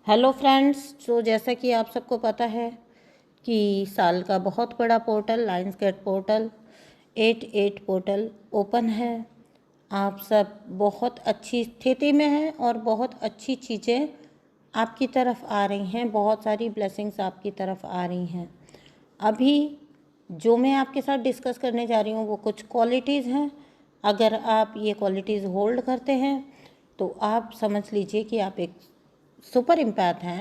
Hello friends. तो जैसा कि आप सबको पता है कि साल का बहुत बड़ा portal Lions Gate portal 88 portal open है। आप सब बहुत अच्छी स्थिति में हैं और बहुत अच्छी चीज़ें आपकी तरफ आ रही हैं, बहुत सारी ब्लेसिंग्स आपकी तरफ आ रही हैं। अभी जो मैं आपके साथ डिस्कस करने जा रही हूँ वो कुछ क्वालिटीज़ हैं। अगर आप ये क्वालिटीज़ होल्ड करते हैं तो आप समझ लीजिए कि आप एक सुपर इम्पैथ हैं।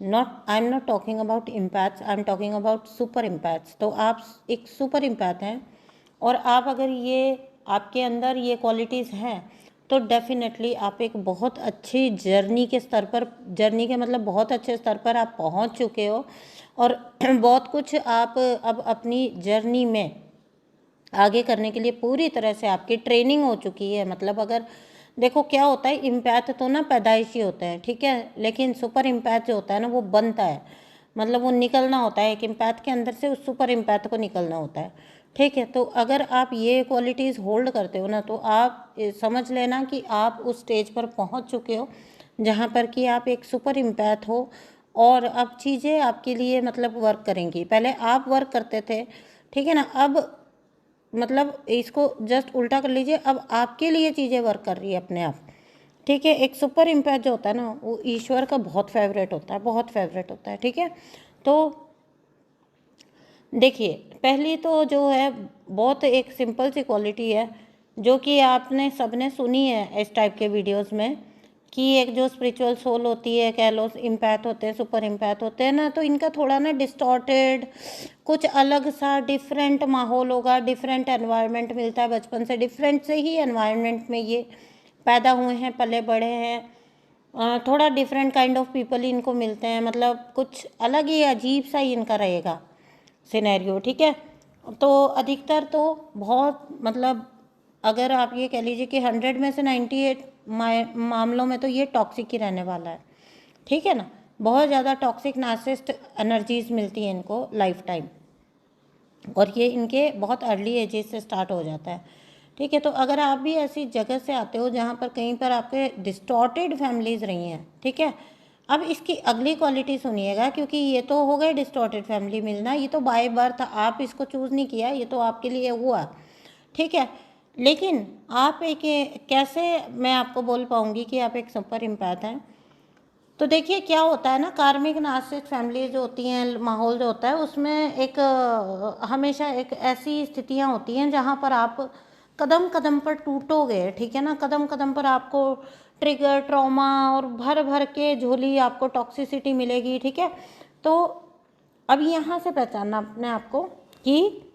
I am not talking about empaths, I am talking about super empaths. तो आप एक सुपर इम्पैथ हैं और आप अगर ये आपके अंदर ये क्वालिटीज़ हैं तो डेफिनेटली आप एक बहुत अच्छी जर्नी के स्तर पर, जर्नी के मतलब बहुत अच्छे स्तर पर आप पहुंच चुके हो और बहुत कुछ आप अब अपनी जर्नी में आगे करने के लिए पूरी तरह से आपकी ट्रेनिंग हो चुकी है। मतलब अगर देखो क्या होता है, इम्पैथ तो ना पैदाइशी होते हैं, ठीक है, लेकिन सुपर इम्पैथ जो होता है ना वो बनता है। मतलब वो निकलना होता है, एक इम्पैथ के अंदर से उस सुपर इम्पैथ को निकलना होता है, ठीक है। तो अगर आप ये क्वालिटीज़ होल्ड करते हो ना तो आप समझ लेना कि आप उस स्टेज पर पहुंच चुके हो जहां पर कि आप एक सुपर इम्पैथ हो और अब चीज़ें आपके लिए मतलब वर्क करेंगी। पहले आप वर्क करते थे, ठीक है ना, अब मतलब इसको जस्ट उल्टा कर लीजिए, अब आपके लिए चीज़ें वर्क कर रही है अपने आप, ठीक है। एक सुपर इम्पैक्ट जो होता है ना वो ईश्वर का बहुत फेवरेट होता है, बहुत फेवरेट होता है, ठीक है। तो देखिए, पहली तो जो है बहुत एक सिंपल सी क्वालिटी है जो कि आपने सबने सुनी है इस टाइप के वीडियोस में कि एक जो स्पिरिचुअल सोल होती है, कह लो इम्पैथ होते हैं, सुपर इम्पैथ होते हैं ना, तो इनका थोड़ा ना डिस्टॉर्टेड कुछ अलग सा डिफरेंट माहौल होगा, डिफरेंट एनवायरनमेंट मिलता है बचपन से, डिफरेंट से ही एनवायरनमेंट में ये पैदा हुए हैं, पले बड़े हैं। थोड़ा डिफरेंट काइंड ऑफ पीपल इनको मिलते हैं, मतलब कुछ अलग ही अजीब सा ही इनका रहेगा सिनेरियो, ठीक है। तो अधिकतर तो बहुत मतलब अगर आप ये कह लीजिए कि 100 में से 98 मामलों में तो ये टॉक्सिक ही रहने वाला है, ठीक है ना। बहुत ज़्यादा टॉक्सिक नार्सिसिस्ट एनर्जीज मिलती हैं इनको लाइफ टाइम और ये इनके बहुत अर्ली एजेस से स्टार्ट हो जाता है, ठीक है। तो अगर आप भी ऐसी जगह से आते हो जहाँ पर कहीं पर आपके डिस्टॉर्टेड फैमिलीज रही हैं, ठीक है, अब इसकी अगली क्वालिटी सुनिएगा, क्योंकि ये तो हो गए डिस्टॉर्टेड फैमिली मिलना, ये तो बाय बर्थ, आप इसको चूज़ नहीं किया, ये तो आपके लिए हुआ, ठीक है। लेकिन आप एक कैसे मैं आपको बोल पाऊँगी कि आप एक सुपर इम्पैथ हैं। तो देखिए क्या होता है ना, कार्मिक नार्सिसिस्ट फैमिली जो होती हैं, माहौल जो होता है उसमें एक हमेशा एक ऐसी स्थितियां होती हैं जहां पर आप कदम कदम पर टूटोगे, ठीक है ना। कदम कदम पर आपको ट्रिगर, ट्रॉमा और भर भर के झोली आपको टॉक्सिसिटी मिलेगी, ठीक है। तो अब यहाँ से पहचानना अपने आप को कि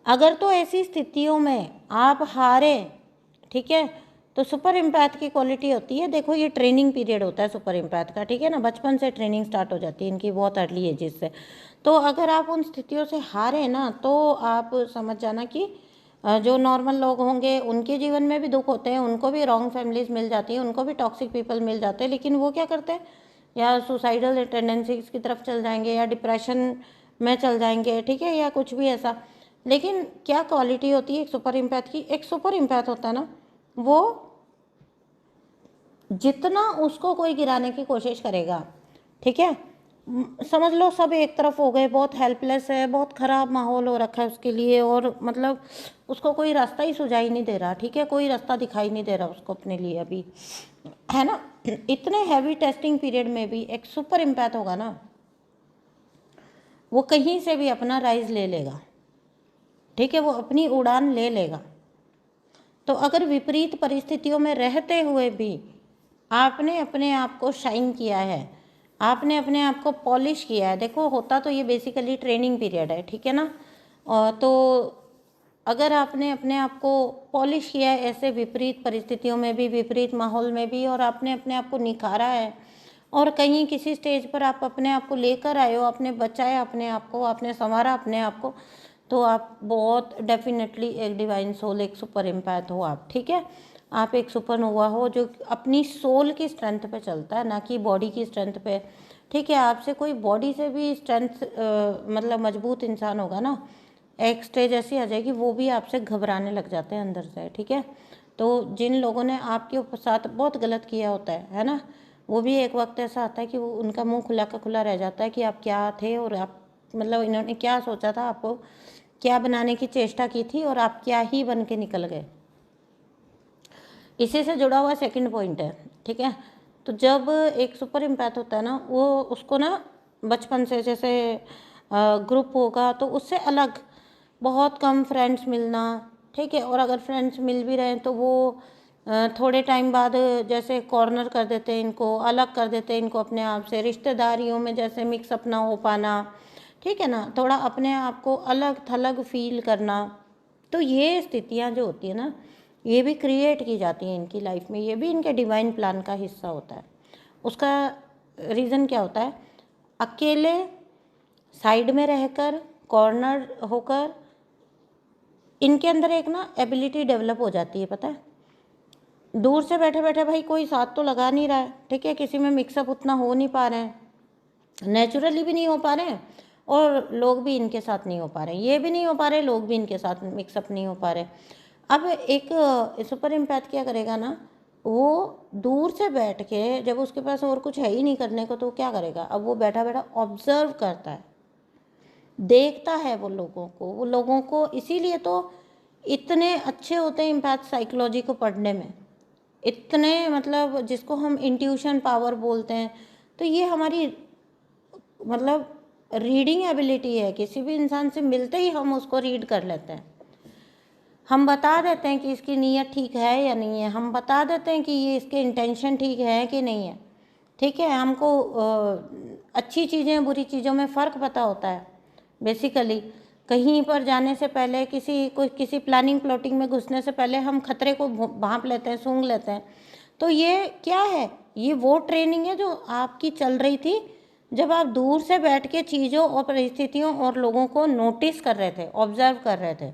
अगर तो ऐसी स्थितियों में आप हारे, ठीक है, तो सुपर इम्पैथ की क्वालिटी होती है, देखो ये ट्रेनिंग पीरियड होता है सुपर इम्पैथ का, ठीक है ना, बचपन से ट्रेनिंग स्टार्ट हो जाती है इनकी बहुत अर्ली एजेस से। तो अगर आप उन स्थितियों से हारे ना तो आप समझ जाना कि जो नॉर्मल लोग होंगे उनके जीवन में भी दुख होते हैं, उनको भी रॉन्ग फैमिलीज मिल जाती हैं, उनको भी टॉक्सिक पीपल मिल जाते हैं, लेकिन वो क्या करते हैं, या सुसाइडल टेंडेंसीज की तरफ चल जाएंगे या डिप्रेशन में चल जाएंगे, ठीक है, या कुछ भी ऐसा। लेकिन क्या क्वालिटी होती है एक सुपर इम्पैथ की, एक सुपर इम्पैथ होता है ना वो जितना उसको कोई गिराने की कोशिश करेगा, ठीक है, समझ लो सब एक तरफ हो गए, बहुत हेल्पलेस है, बहुत ख़राब माहौल हो रखा है उसके लिए और मतलब उसको कोई रास्ता ही सुझाई नहीं दे रहा, ठीक है, कोई रास्ता दिखाई नहीं दे रहा उसको अपने लिए अभी, है ना। इतने हैवी टेस्टिंग पीरियड में भी एक सुपर इम्पैथ होगा ना, वो कहीं से भी अपना राइज ले लेगा, ठीक है, वो अपनी उड़ान ले लेगा। तो अगर विपरीत परिस्थितियों में रहते हुए भी आपने अपने आप को शाइन किया है, आपने अपने आप को पॉलिश किया है, देखो होता तो ये बेसिकली ट्रेनिंग पीरियड है, ठीक है ना। और तो अगर आपने अपने आप को पॉलिश किया है ऐसे विपरीत परिस्थितियों में भी, विपरीत माहौल में भी, और आपने अपने आप को निखारा है और कहीं किसी स्टेज पर आप अपने आप को लेकर आए हो, आपने बचाया अपने आप को, आपने संवारा अपने आप को, तो आप बहुत डेफिनेटली एक डिवाइन सोल, एक सुपर इम्पैथ हो आप, ठीक है। आप एक सुपरनोवा हो जो अपनी सोल की स्ट्रेंथ पे चलता है, ना कि बॉडी की स्ट्रेंथ पे, ठीक है। आपसे कोई बॉडी से भी स्ट्रेंथ मतलब मजबूत इंसान होगा ना, एक स्टेज ऐसी आ जाएगी वो भी आपसे घबराने लग जाते हैं अंदर से, ठीक है। तो जिन लोगों ने आपके साथ बहुत गलत किया होता है ना, वो भी एक वक्त ऐसा आता है कि वो उनका मुंह खुला का खुला रह जाता है कि आप क्या थे और आप मतलब इन्होंने क्या सोचा था, आपको क्या बनाने की चेष्टा की थी और आप क्या ही बन के निकल गए। इसी से जुड़ा हुआ सेकंड पॉइंट है, ठीक है। तो जब एक सुपर इम्पैथ होता है ना, वो उसको ना बचपन से जैसे ग्रुप होगा तो उससे अलग बहुत कम फ्रेंड्स मिलना, ठीक है। और अगर फ्रेंड्स मिल भी रहे हैं तो वो थोड़े टाइम बाद जैसे कॉर्नर कर देते हैं, इनको अलग कर देते हैं इनको अपने आप से, रिश्तेदारियों में जैसे मिक्सअप ना हो पाना, ठीक है ना, थोड़ा अपने आप को अलग थलग फील करना। तो ये स्थितियाँ जो होती है ना, ये भी क्रिएट की जाती हैं इनकी लाइफ में, ये भी इनके डिवाइन प्लान का हिस्सा होता है। उसका रीज़न क्या होता है? अकेले साइड में रहकर, कॉर्नर होकर, इनके अंदर एक ना एबिलिटी डेवलप हो जाती है, पता है। दूर से बैठे बैठे भाई कोई साथ तो लगा नहीं रहा है, ठीक है, किसी में मिक्सअप उतना हो नहीं पा रहे हैं, नेचुरली भी नहीं हो पा रहे हैं, और लोग भी इनके साथ नहीं हो पा रहे हैं, ये भी नहीं हो पा रहे, लोग भी इनके साथ मिक्सअप नहीं हो पा रहे। अब एक सुपर इम्पैथ क्या करेगा ना, वो दूर से बैठ के, जब उसके पास और कुछ है ही नहीं करने को, तो क्या करेगा, अब वो बैठा बैठा ऑब्जर्व करता है, देखता है वो लोगों को। इसीलिए तो इतने अच्छे होते हैं इम्पैथ साइकोलॉजी को पढ़ने में, इतने मतलब जिसको हम इंट्यूशन पावर बोलते हैं। तो ये हमारी मतलब रीडिंग एबिलिटी है, किसी भी इंसान से मिलते ही हम उसको रीड कर लेते हैं, हम बता देते हैं कि इसकी नीयत ठीक है या नहीं है, हम बता देते हैं कि ये इसके इंटेंशन ठीक है कि नहीं है, ठीक है। हमको अच्छी चीज़ें बुरी चीज़ों में फ़र्क पता होता है। बेसिकली कहीं पर जाने से पहले, किसी प्लानिंग प्लॉटिंग में घुसने से पहले हम खतरे को भांप लेते हैं, सूंघ लेते हैं। तो ये क्या है, ये वो ट्रेनिंग है जो आपकी चल रही थी जब आप दूर से बैठ के चीज़ों और परिस्थितियों और लोगों को नोटिस कर रहे थे, ऑब्जर्व कर रहे थे।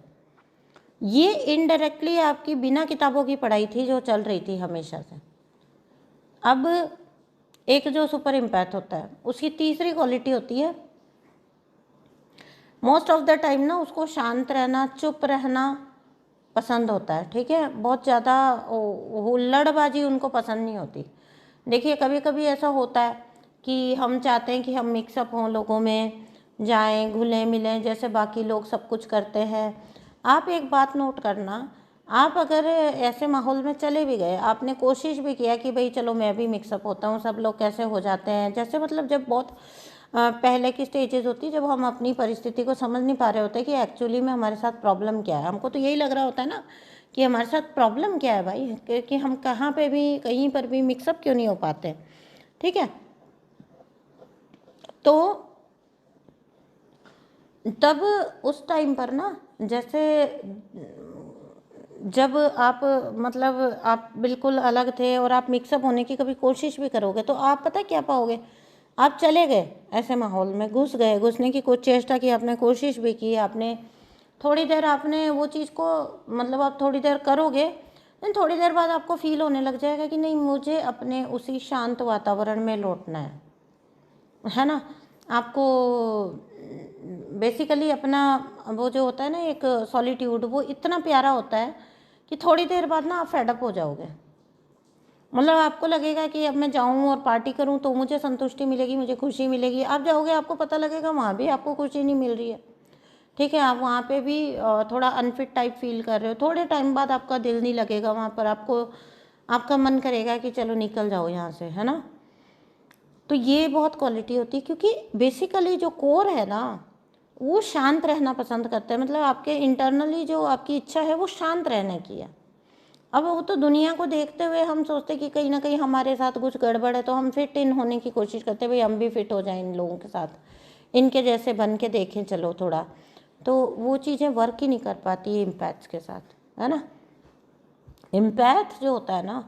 ये इनडायरेक्टली आपकी बिना किताबों की पढ़ाई थी जो चल रही थी हमेशा से। अब एक जो सुपर इम्पैथ होता है, उसकी तीसरी क्वालिटी होती है, मोस्ट ऑफ द टाइम ना उसको शांत रहना, चुप रहना पसंद होता है, ठीक है। बहुत ज़्यादा हुल्लड़बाजी उनको पसंद नहीं होती। देखिए कभी कभी ऐसा होता है कि हम चाहते हैं कि हम मिक्सअप हों, लोगों में जाएं, घुलें मिलें जैसे बाकी लोग सब कुछ करते हैं। आप एक बात नोट करना, आप अगर ऐसे माहौल में चले भी गए, आपने कोशिश भी किया कि भाई चलो मैं भी मिक्सअप होता हूँ, सब लोग कैसे हो जाते हैं, जैसे मतलब जब बहुत पहले की स्टेजेस होती है जब हम अपनी परिस्थिति को समझ नहीं पा रहे होते कि एक्चुअली में हमारे साथ प्रॉब्लम क्या है। हमको तो यही लग रहा होता है ना कि हमारे साथ प्रॉब्लम क्या है भाई, कि हम कहाँ पे भी कहीं पर भी मिक्सअप क्यों नहीं हो पाते, ठीक है। तो तब उस टाइम पर ना, जैसे जब आप मतलब आप बिल्कुल अलग थे और आप मिक्सअप होने की कभी कोशिश भी करोगे तो आप पता क्या पाओगे, आप चले गए ऐसे माहौल में, घुसने की कुछ चेष्टा की आपने, कोशिश भी की आपने, थोड़ी देर आपने वो चीज़ को मतलब आप थोड़ी देर करोगे, लेकिन थोड़ी देर बाद आपको फील होने लग जाएगा कि नहीं, मुझे अपने उसी शांत वातावरण में लौटना है ना। आपको बेसिकली अपना वो जो होता है ना एक सॉलिट्यूड, वो इतना प्यारा होता है कि थोड़ी देर बाद ना आप फेडअप हो जाओगे। मतलब आपको लगेगा कि अब मैं जाऊं और पार्टी करूं तो मुझे संतुष्टि मिलेगी, मुझे खुशी मिलेगी। आप जाओगे, आपको पता लगेगा वहाँ भी आपको खुशी नहीं मिल रही है, ठीक है। आप वहाँ पे भी थोड़ा अनफिट टाइप फील कर रहे हो, थोड़े टाइम बाद आपका दिल नहीं लगेगा वहाँ पर, आपका मन करेगा कि चलो निकल जाओ यहाँ से, है ना। तो ये बहुत क्वालिटी होती है, क्योंकि बेसिकली जो कोर है ना वो शांत रहना पसंद करता है। मतलब आपके इंटरनली जो आपकी इच्छा है वो शांत रहने की है। अब वो तो दुनिया को देखते हुए हम सोचते कि कहीं ना कहीं हमारे साथ कुछ गड़बड़ है, तो हम फिट इन होने की कोशिश करते हैं, भाई हम भी फिट हो जाएं इन लोगों के साथ, इनके जैसे बन के देखें चलो थोड़ा। तो वो चीज़ें वर्क ही नहीं कर पाती इम्पैथ्स के साथ, है ना। इम्पैथ जो होता है ना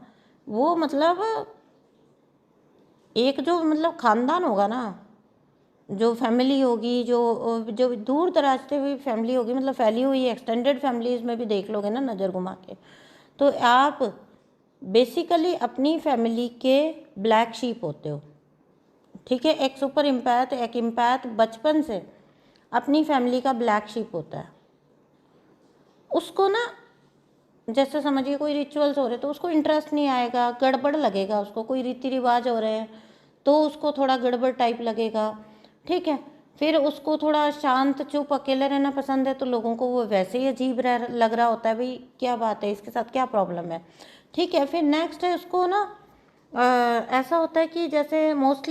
वो मतलब एक जो मतलब खानदान होगा ना, जो फैमिली होगी, जो जो दूर दराज से हुई फैमिली होगी, मतलब फैली हुई एक्सटेंडेड फैमिलीज़ में भी देख लोगे ना नज़र घुमा के, तो आप बेसिकली अपनी फैमिली के ब्लैक शीप होते हो, ठीक है। एक सुपर इम्पैथ, एक इम्पैथ बचपन से अपनी फैमिली का ब्लैक शीप होता है। उसको ना जैसे समझिए कोई रिचुअल्स हो रहे तो उसको इंटरेस्ट नहीं आएगा, गड़बड़ लगेगा उसको। कोई रीति रिवाज हो रहे हैं तो उसको थोड़ा गड़बड़ टाइप लगेगा, ठीक है। फिर उसको थोड़ा शांत चुप अकेले रहना पसंद है तो लोगों को वो वैसे ही अजीब लग रहा होता है, भाई क्या बात है, इसके साथ क्या प्रॉब्लम है, ठीक है। फिर नेक्स्ट है उसको ना ऐसा होता है कि जैसे मोस्ट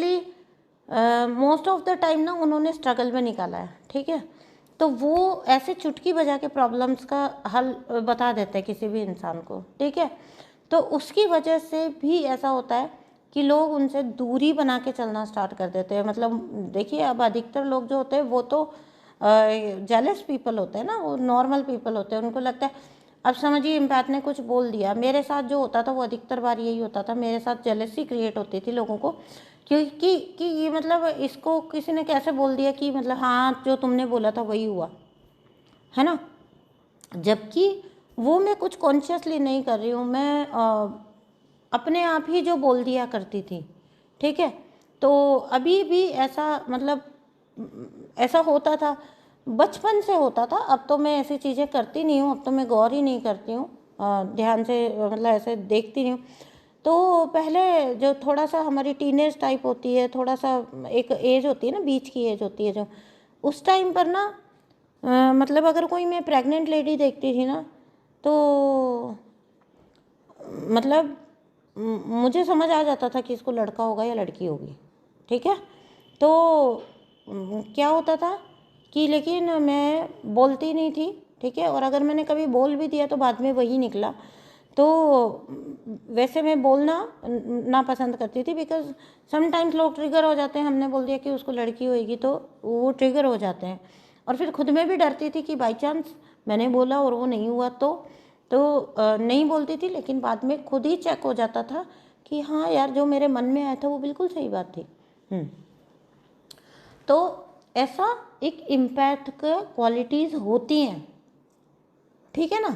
ऑफ द टाइम ना उन्होंने स्ट्रगल में निकाला है, ठीक है। तो वो ऐसे चुटकी बजा के प्रॉब्लम्स का हल बता देते हैं किसी भी इंसान को, ठीक है। तो उसकी वजह से भी ऐसा होता है कि लोग उनसे दूरी बना के चलना स्टार्ट कर देते हैं। मतलब देखिए अब अधिकतर लोग जो होते हैं वो तो जेलस पीपल होते हैं ना, वो नॉर्मल पीपल होते हैं। उनको लगता है, अब समझिए एम्पैथ ने कुछ बोल दिया, मेरे साथ जो होता था वो अधिकतर बार यही होता था, मेरे साथ जेलसी क्रिएट होती थी लोगों को, क्योंकि कि ये मतलब इसको किसी ने कैसे बोल दिया कि मतलब हाँ जो तुमने बोला था वही हुआ, है ना। जबकि वो मैं कुछ कॉन्शियसली नहीं कर रही हूँ, मैं अपने आप ही जो बोल दिया करती थी, ठीक है। तो अभी भी ऐसा मतलब ऐसा होता था, बचपन से होता था। अब तो मैं ऐसी चीज़ें करती नहीं हूँ, अब तो मैं गौर ही नहीं करती हूँ ध्यान से, मतलब ऐसे देखती नहीं हूँ। तो पहले जो थोड़ा सा हमारी टीनेज टाइप होती है, थोड़ा सा एक एज होती है ना, बीच की एज होती है जो, उस टाइम पर ना मतलब अगर कोई मैं प्रेग्नेंट लेडी देखती थी ना तो मतलब मुझे समझ आ जाता था कि इसको लड़का होगा या लड़की होगी, ठीक है। तो क्या होता था कि लेकिन मैं बोलती नहीं थी, ठीक है। और अगर मैंने कभी बोल भी दिया तो बाद में वही निकला। तो वैसे मैं बोलना ना पसंद करती थी, बिकॉज समटाइम्स लोग ट्रिगर हो जाते हैं, हमने बोल दिया कि उसको लड़की होएगी तो वो ट्रिगर हो जाते हैं। और फिर खुद में भी डरती थी कि बाई चांस मैंने बोला और वो नहीं हुआ तो नहीं बोलती थी, लेकिन बाद में खुद ही चेक हो जाता था कि हाँ यार जो मेरे मन में आया था वो बिल्कुल सही बात थी। तो ऐसा एक इम्पैथ का क्वालिटीज़ होती हैं, ठीक है ना।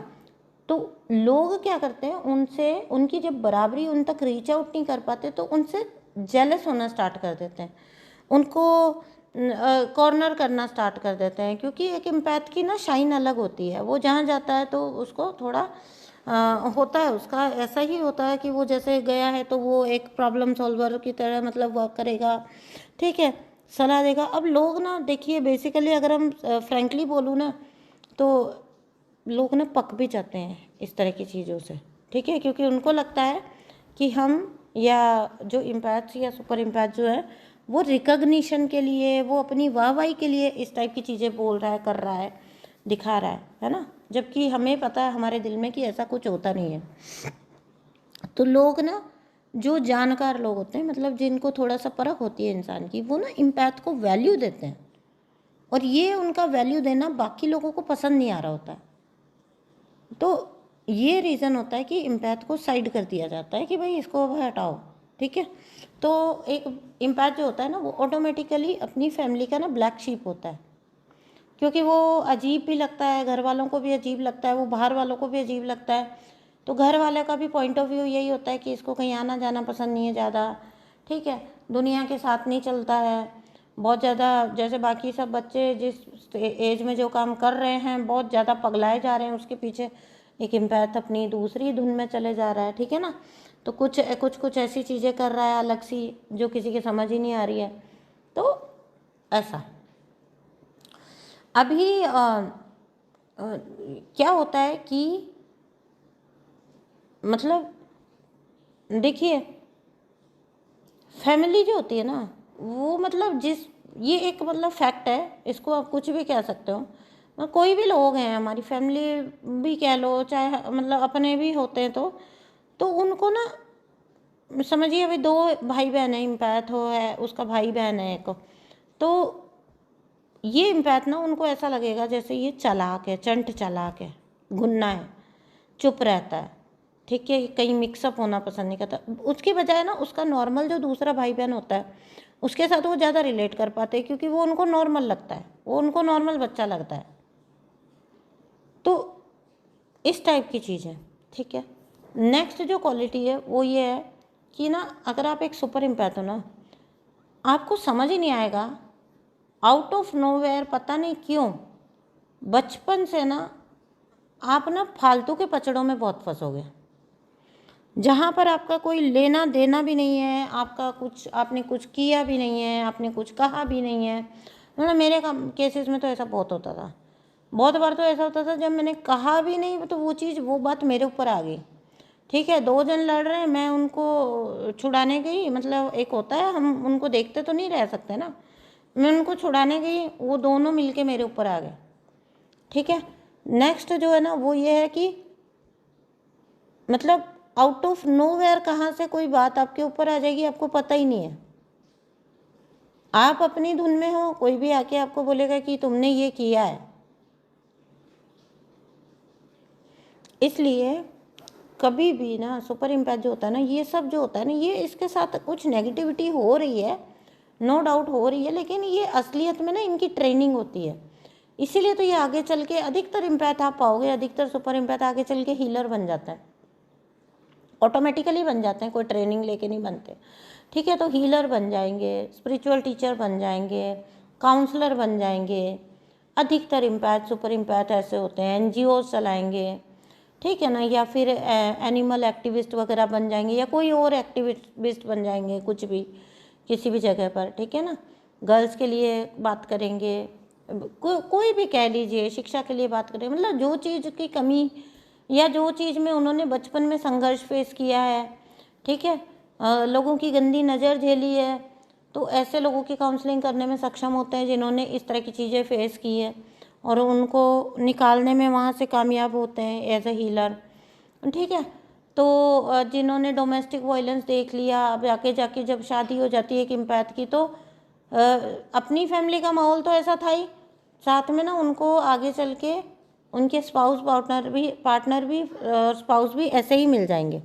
तो लोग क्या करते हैं, उनसे उनकी जब बराबरी उन तक रीच आउट नहीं कर पाते तो उनसे जेलस होना स्टार्ट कर देते हैं, उनको कॉर्नर करना स्टार्ट कर देते हैं। क्योंकि एक इम्पैथ की ना शाइन अलग होती है, वो जहाँ जाता है तो उसको थोड़ा होता है, उसका ऐसा ही होता है कि वो जैसे गया है तो वो एक प्रॉब्लम सॉल्वर की तरह मतलब वर्क करेगा, ठीक है, सलाह देगा। अब लोग ना देखिए बेसिकली अगर हम फ्रेंकली बोलूँ ना तो लोग ना पक भी जाते हैं इस तरह की चीज़ों से, ठीक है। क्योंकि उनको लगता है कि हम या जो इम्पैथ या सुपर इम्पैथ जो है वो रिकग्निशन के लिए, वो अपनी वाहवाही के लिए इस टाइप की चीज़ें बोल रहा है, कर रहा है, दिखा रहा है ना। जबकि हमें पता है हमारे दिल में कि ऐसा कुछ होता नहीं है। तो लोग ना जो जानकार लोग होते हैं, मतलब जिनको थोड़ा सा परख होती है इंसान की, वो ना इम्पैथ को वैल्यू देते हैं। और ये उनका वैल्यू देना बाकी लोगों को पसंद नहीं आ रहा होता है। तो ये रीज़न होता है कि इम्पैथ को साइड कर दिया जाता है कि भाई इसको अब हटाओ, ठीक है। तो एक इम्पैथ जो होता है ना वो ऑटोमेटिकली अपनी फैमिली का ना ब्लैक शीप होता है, क्योंकि वो अजीब भी लगता है, घर वालों को भी अजीब लगता है, वो बाहर वालों को भी अजीब लगता है। तो घर वाले का भी पॉइंट ऑफ व्यू यही होता है कि इसको कहीं आना जाना पसंद नहीं है ज़्यादा, ठीक है, दुनिया के साथ नहीं चलता है बहुत ज़्यादा। जैसे बाकी सब बच्चे जिस एज में जो काम कर रहे हैं बहुत ज़्यादा पगलाए जा रहे हैं उसके पीछे, एक इम्पैथ अपनी दूसरी धुन में चले जा रहा है, ठीक है ना। तो कुछ कुछ कुछ ऐसी चीज़ें कर रहा है अलग सी जो किसी की समझ ही नहीं आ रही है। तो ऐसा अभी क्या होता है कि मतलब देखिए फैमिली जो होती है ना वो मतलब ये एक मतलब फैक्ट है, इसको आप कुछ भी कह सकते हो। कोई भी लोग हैं, हमारी फैमिली भी कह लो, चाहे मतलब अपने भी होते हैं तो उनको ना समझिए अभी दो भाई बहन है, इम्पैथ हो है उसका भाई बहन है एक, तो ये इम्पैथ ना उनको ऐसा लगेगा जैसे ये चालाक है, चंट चालाक है, गुन्ना है, चुप रहता है, ठीक है, कहीं मिक्सअप होना पसंद नहीं करता। उसकी बजाय ना उसका नॉर्मल जो दूसरा भाई बहन होता है उसके साथ वो ज़्यादा रिलेट कर पाते हैं, क्योंकि वो उनको नॉर्मल लगता है, वो उनको नॉर्मल बच्चा लगता है। तो इस टाइप की चीज़ है, ठीक है। नेक्स्ट जो क्वालिटी है वो ये है कि ना अगर आप एक सुपर इम्पैथ हो ना, आपको समझ ही नहीं आएगा आउट ऑफ नोवेयर, पता नहीं क्यों बचपन से ना आप ना फालतू के पचड़ों में बहुत फंसोगे, जहाँ पर आपका कोई लेना देना भी नहीं है, आपने कुछ किया भी नहीं है, आपने कुछ कहा भी नहीं है। मतलब मेरे केसेस में तो ऐसा बहुत होता था, बहुत बार तो ऐसा होता था जब मैंने कहा भी नहीं तो वो बात मेरे ऊपर आ गई। ठीक है, 2 जन लड़ रहे हैं, मैं उनको छुड़ाने गई, मतलब एक होता है हम उनको देखते तो नहीं रह सकते ना, मैं उनको छुड़ाने गई, वो दोनों मिलके मेरे ऊपर आ गए। ठीक है, नेक्स्ट जो है ना वो ये है कि मतलब आउट ऑफ नोवेयर कहाँ से कोई बात आपके ऊपर आ जाएगी आपको पता ही नहीं है। आप अपनी धुन में हो, कोई भी आके आपको बोलेगा कि तुमने ये किया है। इसलिए कभी भी ना सुपर इम्पैक्ट जो होता है ना, ये सब जो होता है ना, ये इसके साथ कुछ नेगेटिविटी हो रही है, नो डाउट हो रही है, लेकिन ये असलियत में ना इनकी ट्रेनिंग होती है। इसीलिए तो ये आगे चल के अधिकतर इम्पैक्ट आप पाओगे, अधिकतर सुपर इम्पैक्ट आगे चल के हीलर बन जाता है, ऑटोमेटिकली बन जाते हैं, कोई ट्रेनिंग लेके नहीं बनते। ठीक है, तो हीलर बन जाएंगे, स्पिरिचुअल टीचर बन जाएंगे, काउंसलर बन जाएंगे। अधिकतर इम्पैक्ट सुपर इम्पैक्ट ऐसे होते हैं, एनजीओ चलाएंगे, ठीक है ना, या फिर एनिमल एक्टिविस्ट वगैरह बन जाएंगे, या कोई और एक्टिविस्ट बन जाएंगे, कुछ भी किसी भी जगह पर। ठीक है ना, गर्ल्स के लिए बात करेंगे, कोई भी कह लीजिए, शिक्षा के लिए बात करें, मतलब जो चीज़ की कमी या जो चीज़ में उन्होंने बचपन में संघर्ष फेस किया है, ठीक है, लोगों की गंदी नज़र झेली है, तो ऐसे लोगों की काउंसलिंग करने में सक्षम होते हैं जिन्होंने इस तरह की चीज़ें फेस की है, और उनको निकालने में वहाँ से कामयाब होते हैं एज ए हीलर। ठीक है, तो जिन्होंने डोमेस्टिक वायलेंस देख लिया, अब जाके जब शादी हो जाती है एक इम्पैथ की, तो अपनी फैमिली का माहौल तो ऐसा था ही, साथ में ना उनको आगे चल के उनके स्पाउस पार्टनर भी ऐसे ही मिल जाएंगे।